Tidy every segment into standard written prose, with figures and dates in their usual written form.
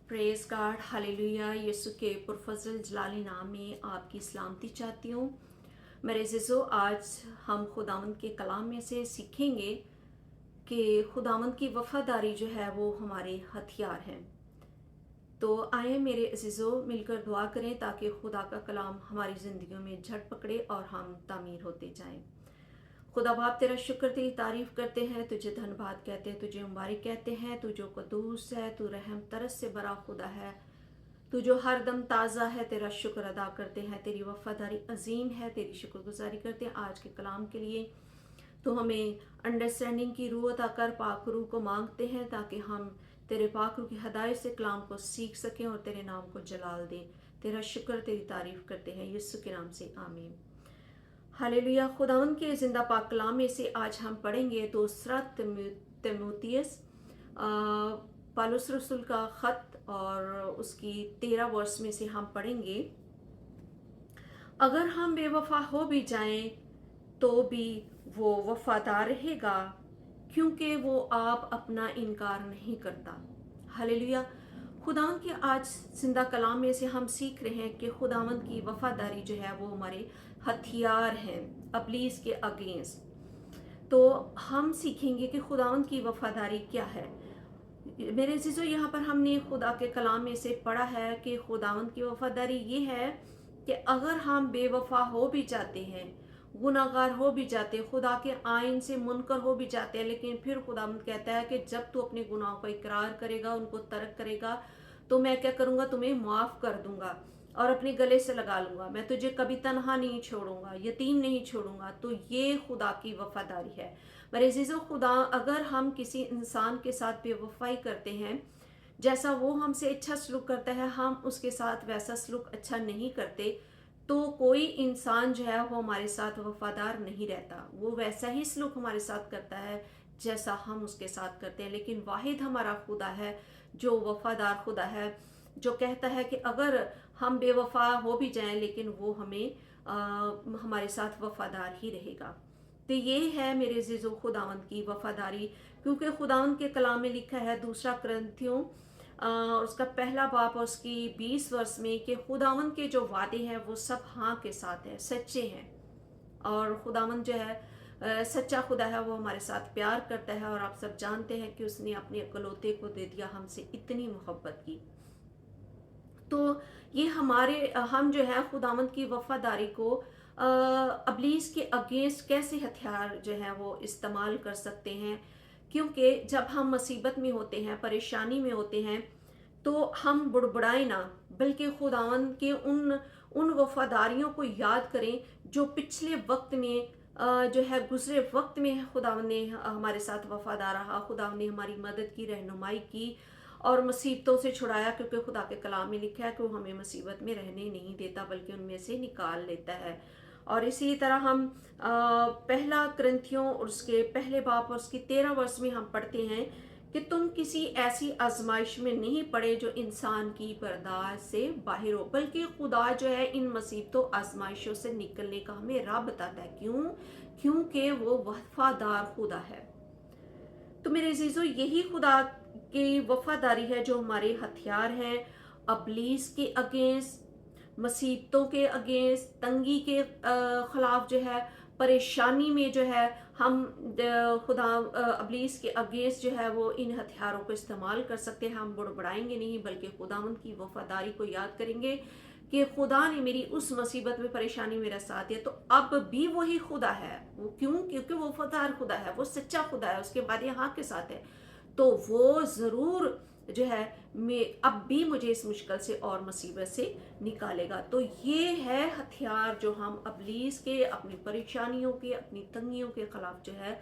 Praise God, hallelujah. यीशु के पुरफजल जलाली नाम में आपकी सलामती चाहती हूँ। मेरे अज़ीज़ों, आज हम खुदावंद के कलाम में से सीखेंगे कि खुदावंद की वफ़ादारी जो है वो हमारे हथियार हैं। तो आए मेरे अज़ीज़ों, मिलकर दुआ करें ताकि खुदा का कलाम हमारी ज़िंदगियों में झट पकड़े और हम तामीर होते जाएं। खुदा बाप, तेरा शुक्र, तेरी तारीफ करते हैं, तुझे धन्यवाद कहते हैं, तुझे मुबारक कहते हैं। तू जो कदूस है, तू रहम तरस से भरा खुदा है, तू जो हर दम ताज़ा है। तेरा शुक्र अदा करते हैं, तेरी वफादारी अजीम है, तेरी शुक्रगुजारी करते हैं आज के कलाम के लिए। तो हमें अंडरस्टैंडिंग की रूह अता कर, पाक रूह को मांगते हैं ताकि हम तेरे पाक रूह की हदायत से कलाम को सीख सकें और तेरे नाम को जलाल दें। तेरा शुक्र, तेरी तारीफ करते हैं, यीशु के नाम से आमीन। हालेलुया। खुदावंद के जिंदा पाक कलाम में से आज हम पढ़ेंगे दूसरा तिमुथियुस पौलुस रसूल का खत, और उसकी 13 वर्स में से हम पढ़ेंगे, अगर हम बेवफा हो भी जाएं तो भी वो वफादार रहेगा, क्योंकि वो आप अपना इनकार नहीं करता। हालेलुया। खुदावंद के आज जिंदा कलाम में से हम सीख रहे हैं कि खुदावंद की वफादारी जो है वो हमारे हथियार हैं अबलीस के अगेंस्ट। तो हम सीखेंगे कि खुदावंद की वफादारी क्या है। मेरे अज़ीज़ों, यहाँ पर हमने खुदा के कलाम में से पढ़ा है कि खुदावंद की वफादारी ये है कि अगर हम बेवफा हो भी जाते हैं, गुनाहगार हो भी जाते हैं, खुदा के आइन से मुनकर हो भी जाते हैं, लेकिन फिर खुदावंद कहता है कि जब तू अपने गुनाहों का इकरार करेगा, उनको तर्क करेगा, तो मैं क्या करूँगा, तुम्हें माफ़ कर दूंगा और अपने गले से लगा लूँगा। मैं तुझे कभी तनहा नहीं छोड़ूंगा, यतीम नहीं छोड़ूंगा। तो ये खुदा की वफादारी है। मेरे अज़ीज़ों, खुदा अगर हम किसी इंसान के साथ बेवफाई करते हैं, जैसा वो हमसे अच्छा सलूक करता है हम उसके साथ वैसा सलूक अच्छा नहीं करते, तो कोई इंसान जो है वो हमारे साथ वफादार नहीं रहता। वो वैसा ही सलूक हमारे साथ करता है जैसा हम उसके साथ करते हैं। लेकिन वाहिद हमारा खुदा है जो वफादार खुदा है, जो कहता है कि अगर हम बेवफा हो भी जाएं लेकिन वो हमें हमारे साथ वफादार ही रहेगा। तो ये है मेरे अज़ीज़ों खुदावंद की वफादारी, क्योंकि खुदावंद के कलाम में लिखा है दूसरा कुरिन्थियों उसका पहला बाब और उसकी 20 वर्ष में कि खुदावंद के जो वादे हैं वो सब हाँ के साथ है, सच्चे हैं। और खुदावंद जो है सच्चा खुदा है, वो हमारे साथ प्यार करता है, और आप सब जानते हैं कि उसने अपने इकलौते को दे दिया, हमसे इतनी मोहब्बत की। तो ये हम जो है खुदावंद की वफादारी को अबलीस के अगेंस्ट कैसे हथियार जो है वो इस्तेमाल कर सकते हैं। क्योंकि जब हम मुसीबत में होते हैं, परेशानी में होते हैं, तो हम बुड़बुड़ाएं ना, बल्कि खुदावंद के उन वफादारियों को याद करें जो पिछले वक्त में जो है गुजरे वक्त में खुदावंद ने हमारे साथ वफादार रहा। खुदावंद ने हमारी मदद की, रहनुमाई की और मुसीबतों से छुड़ाया, क्योंकि खुदा के कलाम में लिखा है कि वो हमें मुसीबत में रहने नहीं देता बल्कि उनमें से निकाल लेता है। और इसी तरह हम पहला कुरिन्थियों और उसके पहले बाब और उसकी 13 वर्ष में हम पढ़ते हैं कि तुम किसी ऐसी आजमाइश में नहीं पड़े जो इंसान की बर्दाश्त से बाहर हो, बल्कि खुदा जो है इन मुसीबतों आजमाइशों से निकलने का हमें राह बताता है। क्यों? क्योंकि वो वफादार खुदा है। तो मेरे अजीजों, यही खुदा की वफादारी है जो हमारे हथियार हैं अबलीस के अगेंस्ट, मुसीबतों के अगेंस्ट, तंगी के खिलाफ जो है, परेशानी में जो है हम खुदा अबलीस के अगेंस्ट जो है वो इन हथियारों को इस्तेमाल कर सकते हैं। हम बुड़बुड़ाएंगे नहीं बल्कि खुदावंद की वफादारी को याद करेंगे कि खुदा ने मेरी उस मुसीबत में, परेशानी मेरा साथ दिया, तो अब भी वही खुदा है। वो क्यों? क्योंकि वो वफादार खुदा है, वो सच्चा खुदा है, उसके बाद यहाँ के साथ है। तो वो ज़रूर जो है मैं अब भी मुझे इस मुश्किल से और मुसीबत से निकालेगा। तो ये है हथियार जो हम अबलीस के, अपनी परेशानियों के, अपनी तंगियों के खिलाफ जो है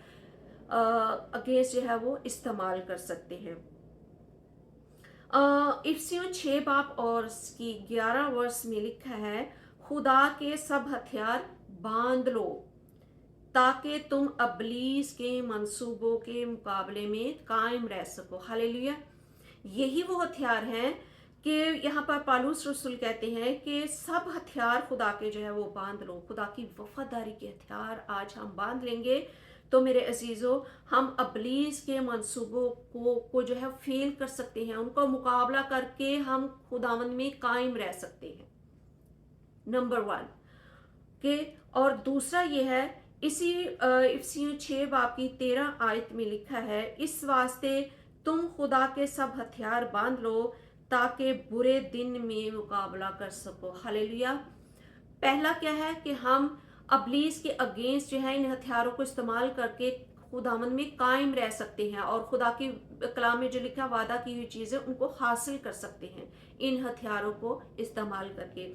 अगेंस्ट जो है वो इस्तेमाल कर सकते हैं। इफिसियों 6 बाब और इसकी 11 वर्ष में लिखा है, खुदा के सब हथियार बांध लो ताकि तुम अबलीस के मंसूबों के मुकाबले में कायम रह सको। हालेलुया। यही वो हथियार हैं कि यहाँ पर पौलुस रसूल कहते हैं कि सब हथियार खुदा के जो है वो बांध लो। खुदा की वफादारी के हथियार आज हम बांध लेंगे तो मेरे अजीज़ों, हम अबलीस के मंसूबों को जो है फेल कर सकते हैं, उनका मुकाबला करके हम खुदावंद में कायम रह सकते हैं। नंबर 1 के और दूसरा ये है, इसी इफिसियों 6 बाब की 13 आयत में लिखा है, इस वास्ते तुम खुदा के सब हथियार बांध लो ताकि बुरे दिन में मुकाबला कर सको। हालेलुया। पहला क्या है कि हम अबलीस के अगेंस्ट जो है इन हथियारों को इस्तेमाल करके खुदावंद में कायम रह सकते हैं और खुदा की कलाम में जो लिखा वादा की हुई चीज़ें उनको हासिल कर सकते हैं इन हथियारों को इस्तेमाल करके।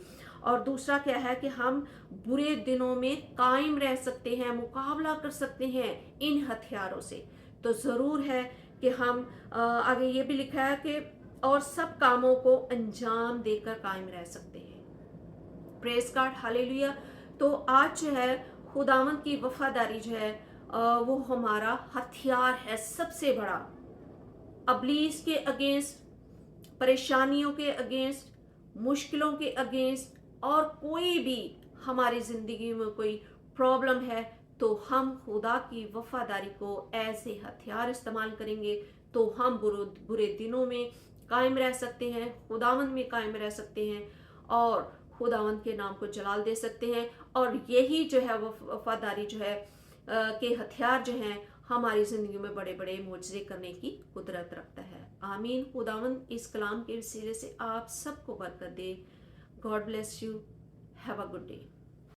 और दूसरा क्या है कि हम बुरे दिनों में कायम रह सकते हैं, मुकाबला कर सकते हैं इन हथियारों से। तो ज़रूर है कि हम आगे ये भी लिखा है कि और सब कामों को अंजाम देकर कायम रह सकते हैं। Praise God, hallelujah. तो आज जो है खुदावंद की वफादारी जो है वो हमारा हथियार है सबसे बड़ा, अबलीस के अगेंस्ट, परेशानियों के अगेंस्ट, मुश्किलों के अगेंस्ट, और कोई भी हमारी ज़िंदगी में कोई प्रॉब्लम है तो हम खुदा की वफादारी को ऐसे हथियार इस्तेमाल करेंगे तो हम बुरे दिनों में कायम रह सकते हैं, खुदावंद में कायम रह सकते हैं और खुदावंद के नाम को जलाल दे सकते हैं। और यही जो है वफादारी जो है के हथियार जो हैं हमारी ज़िंदगी में बड़े बड़े मुआज़े करने की कुदरत रखता है। आमीन। खुदावंद इस कलाम के वसीले से आप सबको बरकत दे। God bless you. Have a good day.